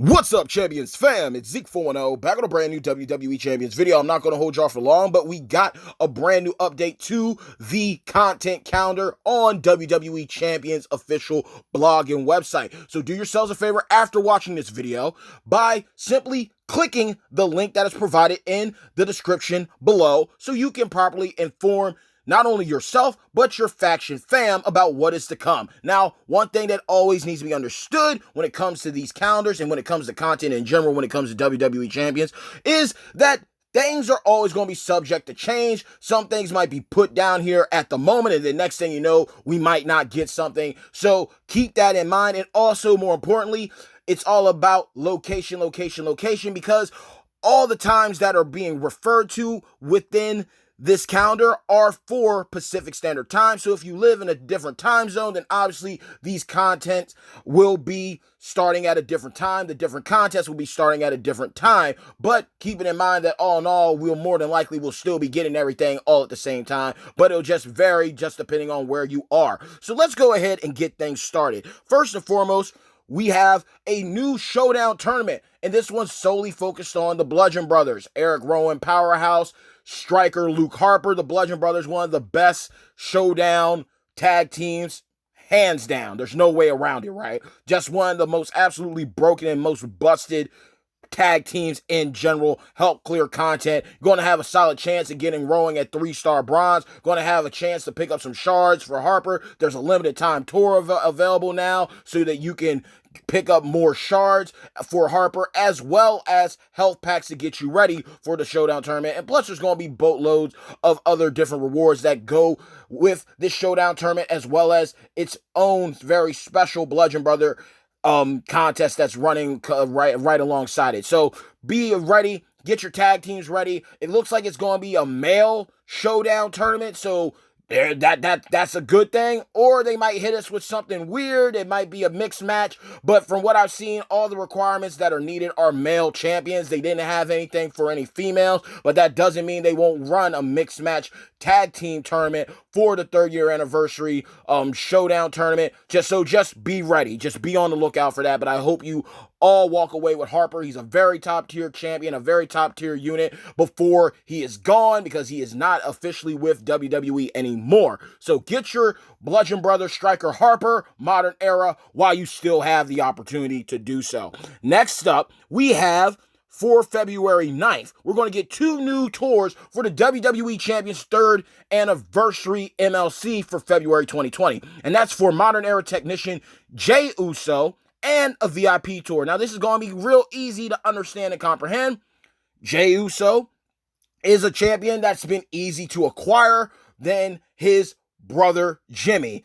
What's up, Champions fam? It's Zeke 410 back on a brand new WWE Champions video. I'm not going to hold y'all for long, but we got a brand new update to the content calendar on WWE Champions official blog and website. So do yourselves a favor after watching this video by simply clicking the link that is provided in the description below so you can properly inform not only yourself, but your faction fam about what is to come. Now, one thing that always needs to be understood when it comes to these calendars and when it comes to content in general, when it comes to WWE Champions, is that things are always going to be subject to change. Some things might be put down here at the moment, and the next thing you know, we might not get something. So keep that in mind. And also, more importantly, it's all about location, because all the times that are being referred to within this calendar are for Pacific Standard Time. So if you live in a different time zone, then obviously these contents will be starting at a different time. The different contests will be starting at a different time. But keeping in mind that all in all, we'll more than likely will still be getting everything all at the same time. But it'll just vary just depending on where you are. So let's go ahead and get things started. First and foremost, we have a new showdown tournament, and this one's solely focused on the Bludgeon Brothers. Eric Rowan, Powerhouse, Striker, Luke Harper. The Bludgeon Brothers, one of the best showdown tag teams, hands down. There's no way around it, right? Just one of the most absolutely broken and most busted tag teams in general. Help clear content. Going to have a solid chance of getting Rowan at 3-star bronze. Going to have a chance to pick up some shards for Harper. There's a limited time tour available now so that you can pick up more shards for Harper, as well as health packs to get you ready for the showdown tournament. And plus, there's going to be boatloads of other different rewards that go with this showdown tournament, as well as its own very special Bludgeon Brother contest that's running right alongside it. So be ready. Get your tag teams ready. It looks like it's going to be a male showdown tournament, so that's a good thing. Or they might hit us with something weird. It might be a mixed match. But from what I've seen, all the requirements that are needed are male champions. They didn't have anything for any females, but that doesn't mean they won't run a mixed match tag team tournament for the 3rd year anniversary showdown tournament. Just be ready. Just be on the lookout for that. But I hope you all walk away with Harper. He's a very top tier champion, a very top tier unit before he is gone, because he is not officially with WWE anymore. So get your Bludgeon Brother Striker Harper Modern Era while you still have the opportunity to do so. Next up, we have for February 9th, we're going to get 2 new tours for the WWE Champions 3rd Anniversary MLC for February 2020. And that's for Modern Era Technician Jey Uso and a VIP tour. Now, this is going to be real easy to understand and comprehend. Jey Uso is a champion that's been easy to acquire than his brother Jimmy,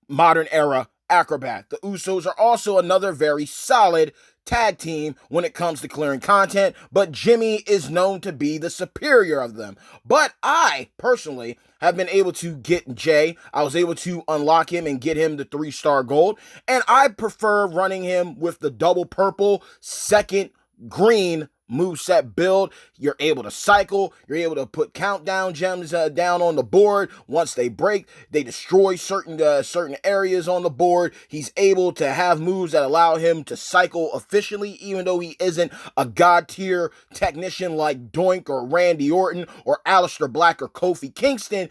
Modern Era Acrobat. The Usos are also another very solid tag team when it comes to clearing content, but Jimmy is known to be the superior of them. But I personally have been able to get Jay. I was able to unlock him and get him the 3-star gold, and I prefer running him with the double purple 2nd green moveset build. You're able to cycle. You're able to put countdown gems down on the board. Once they break, they destroy certain areas on the board. He's able to have moves that allow him to cycle efficiently, even though he isn't a god tier technician like Doink or Randy Orton or Aleister Black or Kofi Kingston.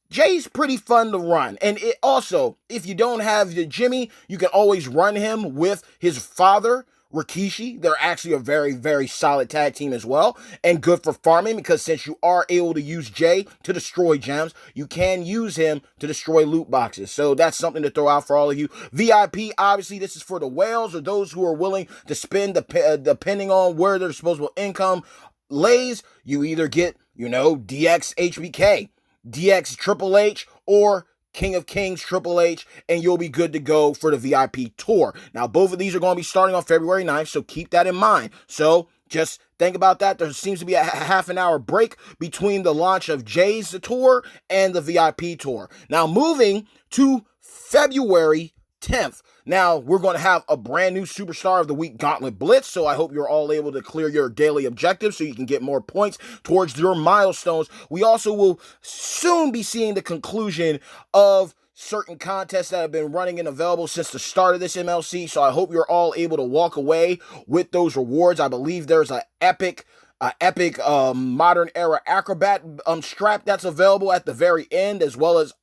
Jay's pretty fun to run. And it also, if you don't have the Jimmy, you can always run him with his father, Rikishi. They're actually a very, very solid tag team as well, and good for farming, because since you are able to use Jay to destroy gems, you can use him to destroy loot boxes. So that's something to throw out for all of you. VIP, obviously, this is for the whales or those who are willing to spend depending on where their disposable income lays. You either get, DX HBK, DX Triple H, or King of Kings Triple H, and you'll be good to go for the VIP tour. Now, both of these are going to be starting on February 9th, so keep that in mind. So just think about that. There seems to be a half an hour break between the launch of Jay's tour and the VIP tour. Now, moving to February 10th. Now, we're going to have a brand new Superstar of the Week Gauntlet Blitz, so I hope you're all able to clear your daily objectives so you can get more points towards your milestones. We also will soon be seeing the conclusion of certain contests that have been running and available since the start of this MLC. So I hope you're all able to walk away with those rewards. I believe there's an epic modern era acrobat strap that's available at the very end, as well as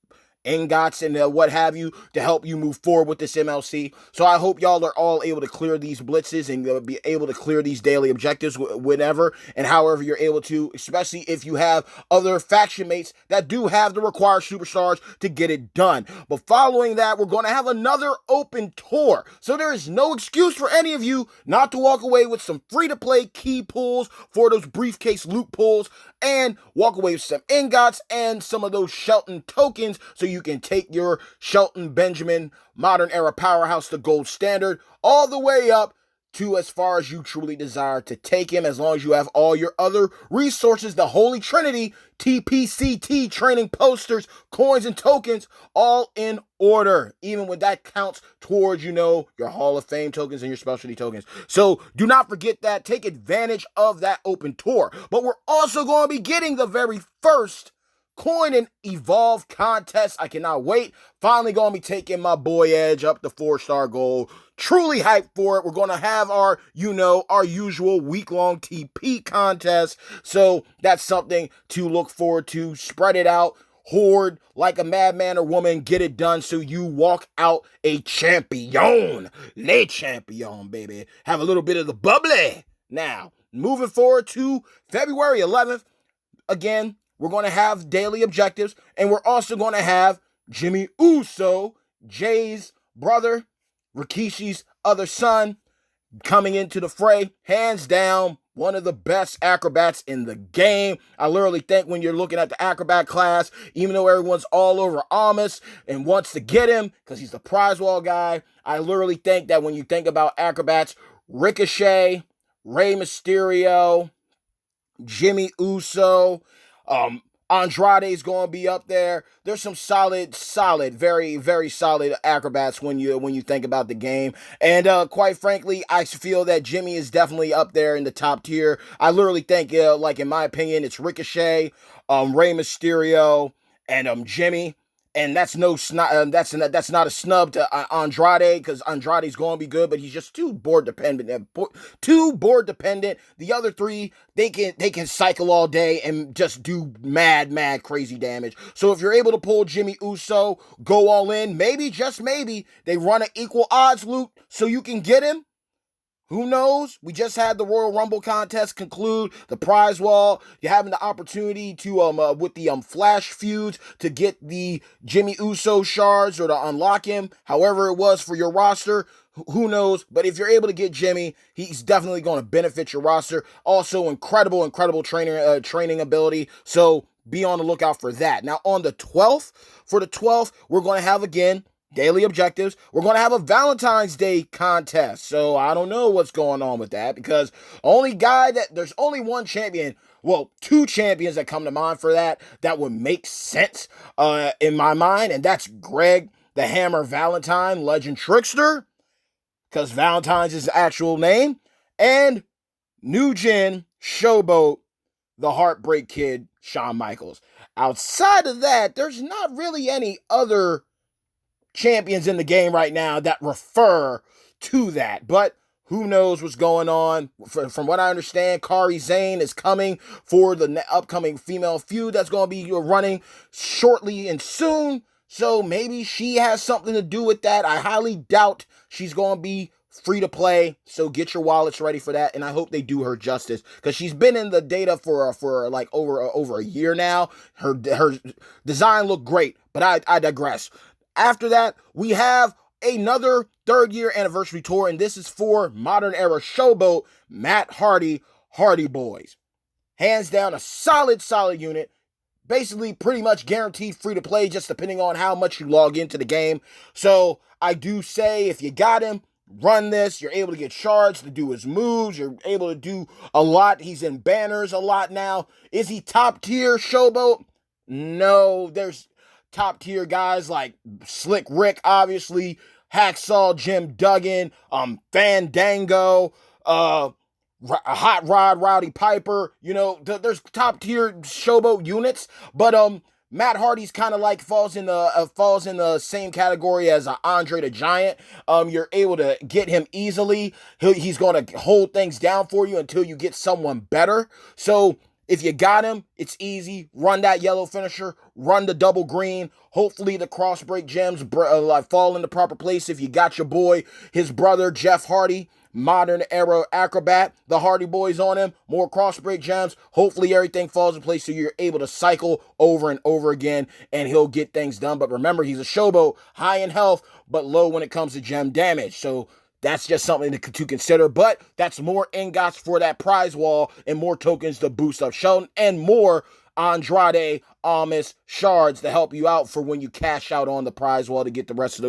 ingots and what have you to help you move forward with this MLC. So I hope y'all are all able to clear these blitzes and be able to clear these daily objectives whenever and however you're able to, especially if you have other faction mates that do have the required superstars to get it done. But following that, we're going to have another open tour. So there is no excuse for any of you not to walk away with some free-to-play key pulls for those briefcase loot pulls and walk away with some ingots and some of those Shelton tokens so you can take your Shelton Benjamin modern era powerhouse to gold standard all the way up to as far as you truly desire to take him, as long as you have all your other resources, the Holy Trinity, TPCT, training posters, coins, and tokens, all in order, even when that counts towards, your Hall of Fame tokens and your specialty tokens. So do not forget that. Take advantage of that open tour. But we're also going to be getting the very first Coin and Evolve contest. I cannot wait. Finally going to be taking my boy Edge up to 4-star gold. Truly hyped for it. We're going to have our usual week-long TP contest. So that's something to look forward to. Spread it out. Hoard like a madman or woman. Get it done so you walk out a champion. Le champion, baby. Have a little bit of the bubbly. Now, moving forward to February 11th. Again, we're going to have daily objectives, and we're also going to have Jimmy Uso, Jay's brother, Rikishi's other son, coming into the fray. Hands down, one of the best acrobats in the game. I literally think when you're looking at the acrobat class, even though everyone's all over Amos and wants to get him because he's the prize wall guy, I literally think that when you think about acrobats, Ricochet, Rey Mysterio, Jimmy Uso, Andrade's going to be up there. There's some solid, very, very solid acrobats when you think about the game. And quite frankly, I feel that Jimmy is definitely up there in the top tier. I literally think, in my opinion, it's Ricochet, Rey Mysterio, and Jimmy. And that's that's not a snub to Andrade, because Andrade's going to be good, but he's just too board dependent. The other three, they can cycle all day and just do mad crazy damage. So if you're able to pull Jimmy Uso, go all in. Maybe, just maybe, they run an equal odds loot so you can get him. Who knows? We just had the Royal Rumble contest conclude, the prize wall. You're having the opportunity to, with the flash feuds, to get the Jimmy Uso shards or to unlock him, however it was for your roster. Who knows? But if you're able to get Jimmy, he's definitely going to benefit your roster. Also, incredible training ability. So be on the lookout for that. Now, on the 12th, we're going to have, again, daily objectives. We're going to have a Valentine's Day contest. So I don't know what's going on with that, because there's only one champion, well, two champions that come to mind for that would make sense in my mind, and that's Greg the Hammer Valentine, Legend Trickster, because Valentine's is his actual name, and New Gen Showboat, the Heartbreak Kid, Shawn Michaels. Outside of that, there's not really any other champions in the game right now that refer to that, but who knows what's going on. From what I understand, Kairi Sane is coming for the upcoming female feud that's going to be running shortly and soon, so maybe she has something to do with that. I highly doubt she's going to be free to play, so get your wallets ready for that, and I hope they do her justice, because she's been in the data for like over a year now. Her design looked great, but I digress. After that, we have another third-year anniversary tour, and this is for Modern Era Showboat, Matt Hardy Boys. Hands down, a solid unit. Basically, pretty much guaranteed free to play, just depending on how much you log into the game. So, I do say, if you got him, run this. You're able to get shards to do his moves. You're able to do a lot. He's in banners a lot now. Is he top-tier Showboat? No, there's top tier guys like Slick Rick, obviously, Hacksaw Jim Duggan, Fandango, Hot Rod Rowdy Piper. There's top tier Showboat units, but Matt Hardy's kind of like falls in the same category as Andre the Giant. You're able to get him easily. He's going to hold things down for you until you get someone better. So if you got him, it's easy. Run that yellow finisher. Run the double green. Hopefully the cross break gems fall in the proper place. If you got your boy, his brother Jeff Hardy, modern era acrobat, the Hardy Boys on him, more cross break gems. Hopefully everything falls in place so you're able to cycle over and over again and he'll get things done. But remember, he's a showboat, high in health, but low when it comes to gem damage. So that's just something to consider. But that's more ingots for that prize wall and more tokens to boost up Sheldon and more Andrade Almas shards to help you out for when you cash out on the prize wall to get the rest of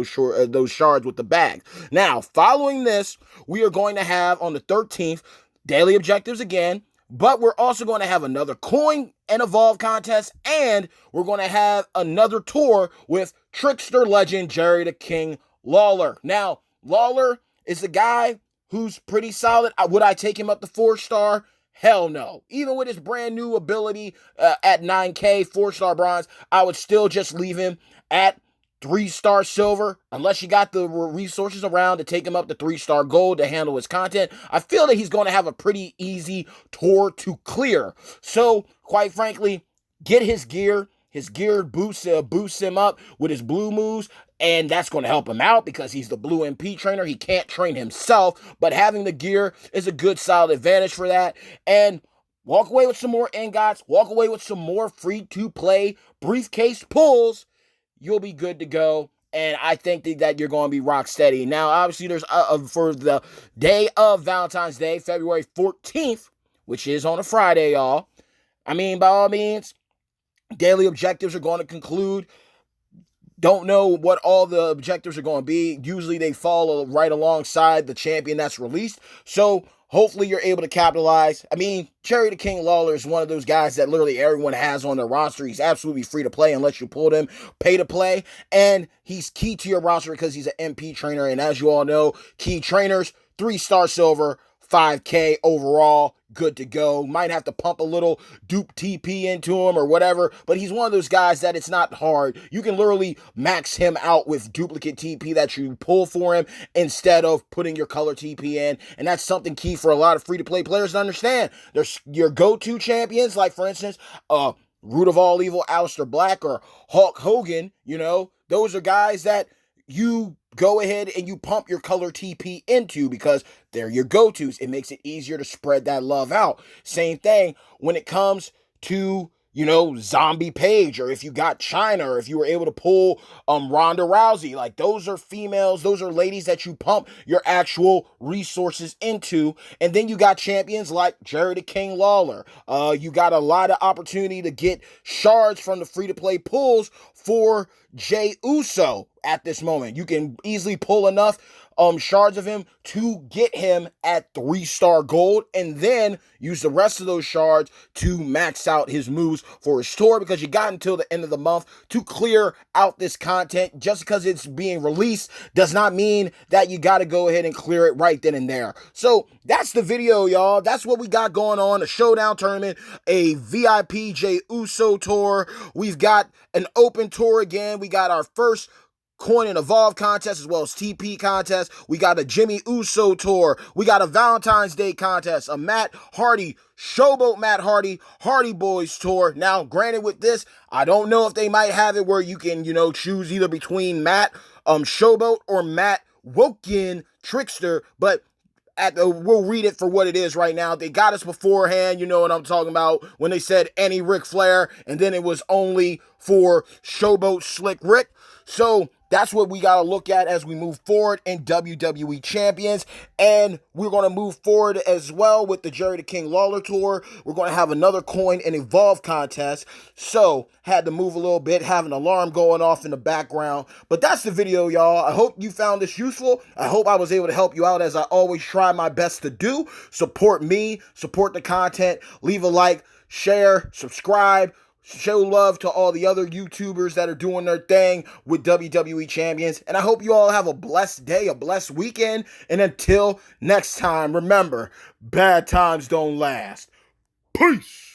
those shards with the bag. Now, following this, we are going to have on the 13th daily objectives again, but we're also going to have another coin and evolve contest, and we're going to have another tour with Trickster legend Jerry the King Lawler. Now, Lawler is the guy who's pretty solid. Would I take him up to 4-star? Hell no. Even with his brand new ability at 9K, 4-star bronze, I would still just leave him at 3-star silver unless you got the resources around to take him up to 3-star gold to handle his content. I feel that he's going to have a pretty easy tour to clear. So, quite frankly, get his gear. His gear boosts him up with his blue moves, and that's going to help him out because he's the blue MP trainer. He can't train himself, but having the gear is a good, solid advantage for that. And walk away with some more ingots, walk away with some more free-to-play briefcase pulls. You'll be good to go, and I think that you're going to be rock steady. Now, obviously, there's for the day of Valentine's Day, February 14th, which is on a Friday, y'all. I mean, by all means, daily objectives are going to conclude. Don't know what all the objectives are going to be. Usually they fall right alongside the champion that's released. So hopefully you're able to capitalize. I mean, Jerry the King Lawler is one of those guys that literally everyone has on their roster. He's absolutely free to play unless you pull him, pay to play. And he's key to your roster because he's an MP trainer. And as you all know, key trainers, 3-star silver, 5K overall, good to go. Might have to pump a little dupe TP into him or whatever, but he's one of those guys that it's not hard. You can literally max him out with duplicate TP that you pull for him instead of putting your color TP in, and that's something key for a lot of free-to-play players to understand. There's your go-to champions, like for instance, Root of All Evil, Aleister Black, or Hulk Hogan, those are guys that you go ahead and you pump your color TP into because they're your go-tos. It makes it easier to spread that love out. Same thing when it comes to, Zombie Paige, or if you got China, or if you were able to pull Ronda Rousey. Like, those are females, those are ladies that you pump your actual resources into. And then you got champions like Jerry the King Lawler. You got a lot of opportunity to get shards from the free-to-play pulls for Jey Uso at this moment. You can easily pull enough shards of him to get him at 3-star gold, and then use the rest of those shards to max out his moves for his tour, because you got until the end of the month to clear out this content. Just because it's being released does not mean that you got to go ahead and clear it right then and there. So that's the video, y'all. That's what we got going on. A showdown tournament, a VIP Jey Uso tour. We've got an open tour again. We got our first coin and evolve contest as well as TP contest. We got a Jimmy Uso tour. We got a Valentine's Day contest, a Matt Hardy, Showboat Matt Hardy, Hardy Boys tour. Now, granted with this, I don't know if they might have it where you can, choose either between Matt Showboat or Matt Woken Trickster, but we'll read it for what it is right now. They got us beforehand, you know what I'm talking about, when they said any Ric Flair, and then it was only for Showboat Slick Rick. So that's what we got to look at as we move forward in WWE Champions. And we're going to move forward as well with the Jerry the King Lawler Tour. We're going to have another coin and evolve contest. So, had to move a little bit, have an alarm going off in the background. But that's the video, y'all. I hope you found this useful. I hope I was able to help you out as I always try my best to do. Support me, support the content, leave a like, share, subscribe. Show love to all the other YouTubers that are doing their thing with WWE Champions. And I hope you all have a blessed day, a blessed weekend. And until next time, remember, bad times don't last. Peace.